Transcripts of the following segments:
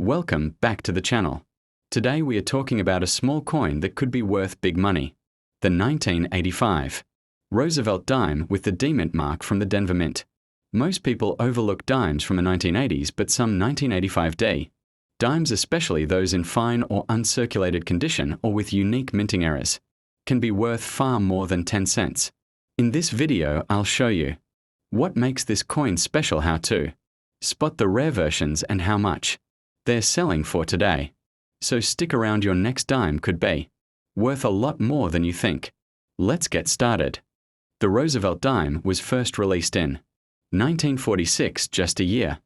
Welcome back to the channel. Today we are talking about a small coin that could be worth big money. The 1985 Roosevelt dime with the D-Mint mark from the Denver Mint. Most people overlook dimes from the 1980s, but some 1985 dimes, especially those in fine or uncirculated condition or with unique minting errors, can be worth far more than 10 cents. In this video, I'll show you what makes this coin special, how to spot the rare versions, and how much they're selling for today. So stick around, your next dime could be worth a lot more than you think. Let's get started. The Roosevelt dime was first released in 1946, just a year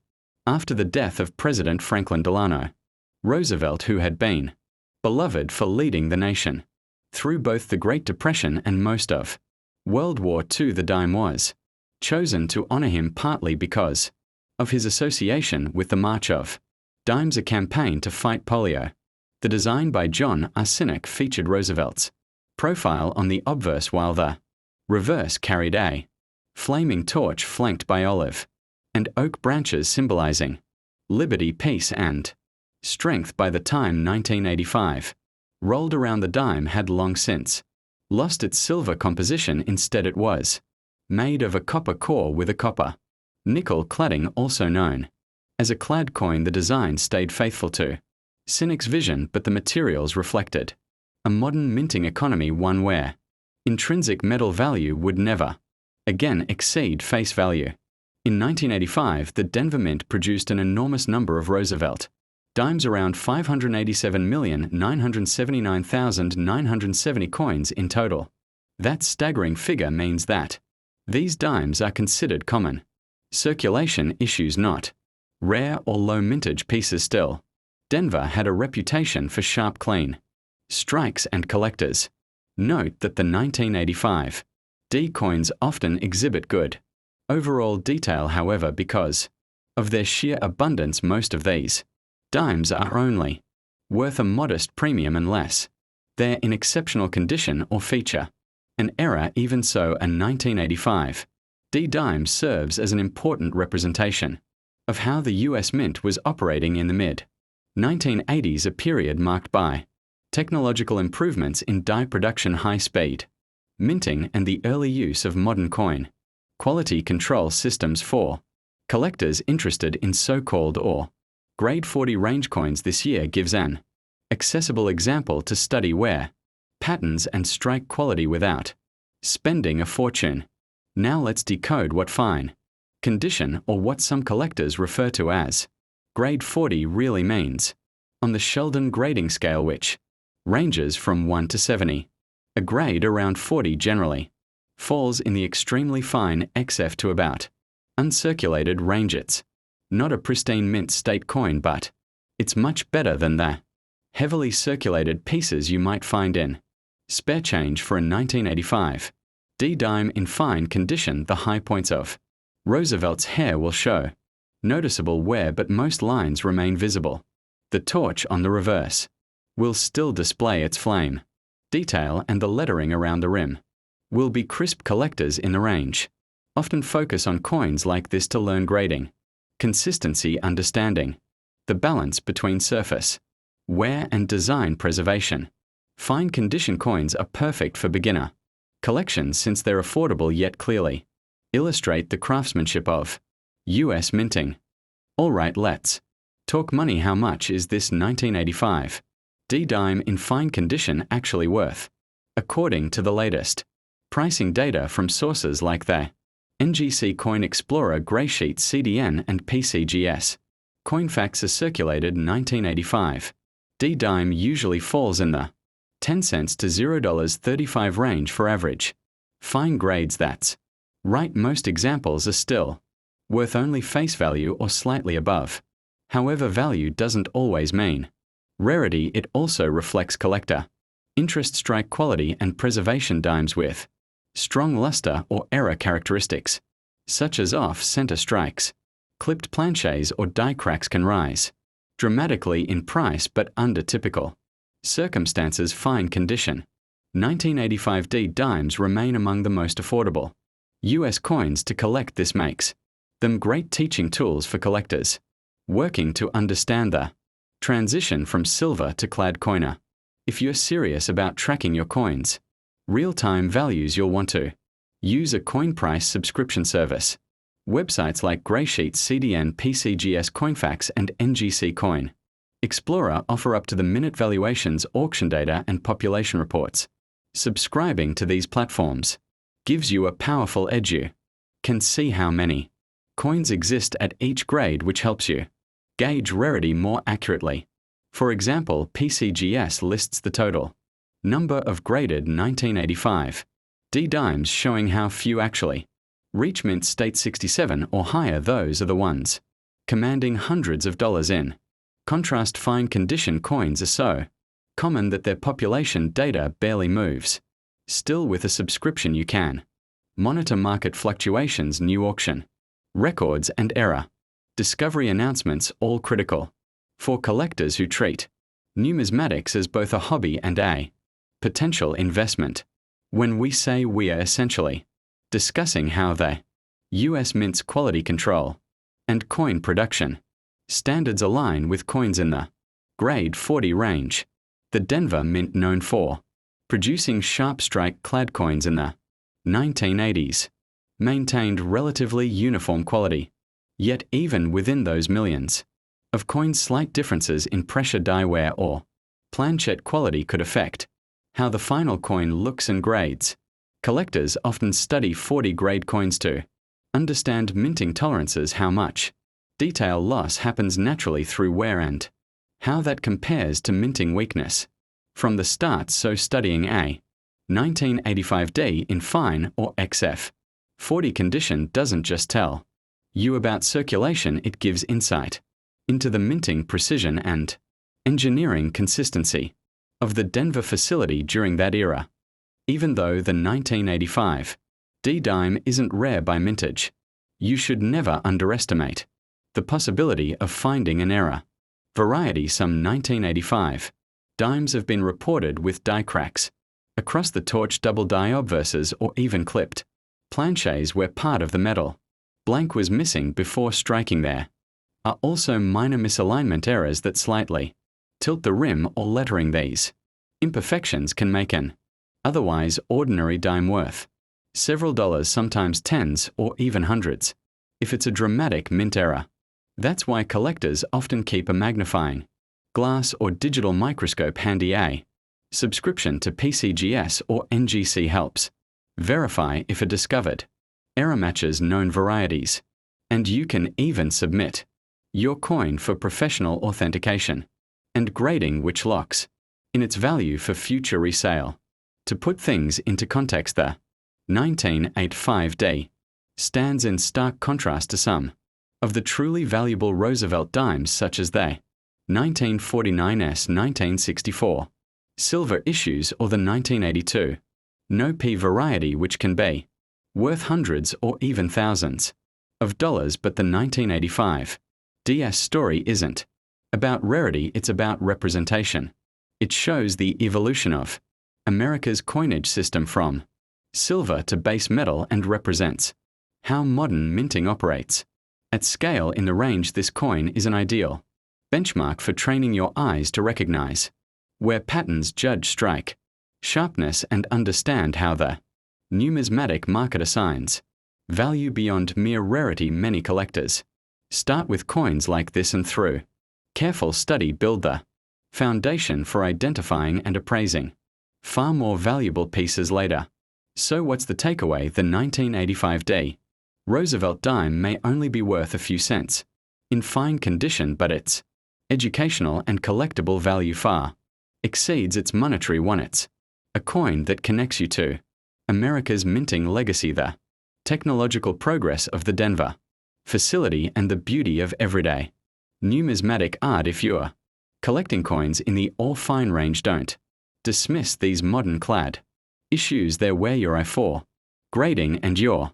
after the death of President Franklin Delano Roosevelt, who had been beloved for leading the nation through both the Great Depression and most of World War II. The dime was chosen to honor him partly because of his association with the March of Dimes, a campaign to fight polio. The design by John Arsenic featured Roosevelt's profile on the obverse, while the reverse carried a flaming torch flanked by olive and oak branches symbolizing liberty, peace, and strength. By the time 1985 rolled around, the dime had long since lost its silver composition. Instead, it was made of a copper core with a copper nickel cladding, also known as a clad coin. The design stayed faithful to Sinek's vision, but the materials reflected a modern minting economy, one where intrinsic metal value would never again exceed face value. In 1985, the Denver Mint produced an enormous number of Roosevelt dimes, around 587,979,970 coins in total. That staggering figure means that these dimes are considered common circulation issues, not rare or low mintage pieces. Still, Denver had a reputation for sharp, clean strikes and collectors. Note that the 1985 D coins often exhibit good overall detail. However, because of their sheer abundance, most of these dimes are only worth a modest premium unless they're in exceptional condition or feature an error. Even so, a 1985 D dime serves as an important representation of how the US Mint was operating in the mid-1980s, a period marked by technological improvements in die production, high-speed minting, and the early use of modern coin quality control systems for collectors interested in so-called or grade 40 range coins. This year gives an accessible example to study where patterns and strike quality without spending a fortune. Now let's decode what fine condition, or what some collectors refer to as grade 40, really means. On the Sheldon grading scale, which ranges from 1 to 70, a grade around 40 generally falls in the extremely fine XF to about uncirculated range. It's not a pristine mint state coin, but it's much better than the heavily circulated pieces you might find in spare change. For a 1985 D dime in fine condition, the high points of Roosevelt's hair will show noticeable wear, but most lines remain visible. The torch on the reverse will still display its flame detail, and the lettering around the rim will be crisp. Collectors in the range often focus on coins like this to learn grading consistency, understanding the balance between surface wear and design preservation. Fine condition coins are perfect for beginner collections since they're affordable yet clearly illustrate the craftsmanship of US minting. Alright, let's talk money. How much is this 1985 D dime in fine condition actually worth? According to the latest pricing data from sources like the NGC Coin Explorer, Graysheet, CDN, and PCGS, Coinfax, a circulated 1985 D dime usually falls in the 10 cents to $0.35 range for average fine grades. That's right, most examples are still worth only face value or slightly above. However, value doesn't always mean rarity. It also reflects collector interest, strike quality, and preservation. Dimes with strong luster or error characteristics, such as off-center strikes, clipped planchets, or die cracks, can rise dramatically in price, but under typical circumstances, fine condition 1985 D dimes remain among the most affordable US coins to collect. This makes them great teaching tools for collectors working to understand the Transition from silver to clad coiner. If you're serious about tracking your coins, real-time values you'll want to use a coin price subscription service. Websites like Graysheet, CDN, PCGS, Coinfax, and NGC Coin Explorer offer up-to-the-minute valuations, auction data, and population reports. Subscribing to these platforms gives you a powerful edge. You can see how many coins exist at each grade, which helps you gauge rarity more accurately. For example, PCGS lists the total number of graded 1985 D dimes, showing how few actually reach mint state 67 or higher. Those are the ones commanding hundreds of dollars in. Contrast, fine condition coins are so common that their population data barely moves. Still, with a subscription you can monitor market fluctuations, new auction records, and error discovery announcements, all critical for collectors who treat numismatics as both a hobby and a potential investment. When we say, we are essentially discussing how the US Mint's quality control and coin production standards align with coins in the grade 40 range. The Denver Mint, known for producing sharp strike clad coins in the 1980s, maintained relatively uniform quality. Yet even within those millions of coins, slight differences in pressure, die wear, or planchet quality could affect how the final coin looks and grades. Collectors often study 40-grade coins to understand minting tolerances, how much detail loss happens naturally through wear, and how that compares to minting weakness from the start. So studying a 1985D in fine or XF 40 condition doesn't just tell you about circulation, it gives insight into the minting precision and engineering consistency of the Denver facility during that era. Even though the 1985 D dime isn't rare by mintage, you should never underestimate the possibility of finding an error. Variety, some 1985 dimes have been reported with die cracks across the torch, double die obverses, or even clipped planchets where part of the metal blank was missing before striking. There are also minor misalignment errors that slightly tilt the rim or lettering. These imperfections can make an otherwise ordinary dime worth several dollars, sometimes tens or even hundreds, if it's a dramatic mint error. That's why collectors often keep a magnifying glass or digital microscope handy. A subscription to PCGS or NGC helps verify if a discovered error matches known varieties, and you can even submit your coin for professional authentication and grading, which locks in its value for future resale. To put things into context, the 1985D stands in stark contrast to some of the truly valuable Roosevelt dimes, such as the 1949S, 1964 silver issues, or the 1982 No P variety, which can be worth hundreds or even thousands of dollars. But the 1985 DS story isn't about rarity, it's about representation. It shows the evolution of America's coinage system from silver to base metal and represents how modern minting operates at scale. In the range, this coin is an ideal benchmark for training your eyes to recognize where patterns, judge strike sharpness, and understand how the numismatic market assigns value beyond mere rarity. Many collectors start with coins like this and through careful study build the foundation for identifying and appraising far more valuable pieces later. So what's the takeaway? The 1985D Roosevelt dime may only be worth a few cents in fine condition, but its educational and collectible value far exceeds its monetary one. It's a coin that connects you to America's minting legacy, the technological progress of the Denver facility, and the beauty of everyday numismatic art. If you're collecting coins in the all-fine range, don't dismiss these modern clad issues. They're where your eye for grading and your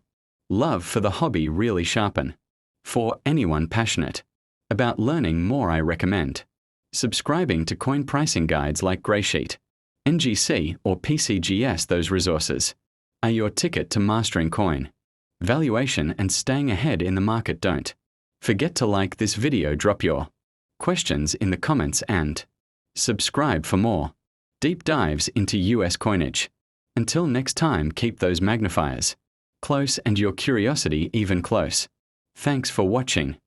love for the hobby really sharpen. For anyone passionate about learning more, I recommend subscribing to coin pricing guides like Graysheet, NGC, or PCGS. Those resources are your ticket to mastering coin valuation and staying ahead in the market. Don't forget to like this video, drop your questions in the comments, and subscribe for more deep dives into US coinage. Until next time, keep those magnifiers close and your curiosity even close. Thanks for watching.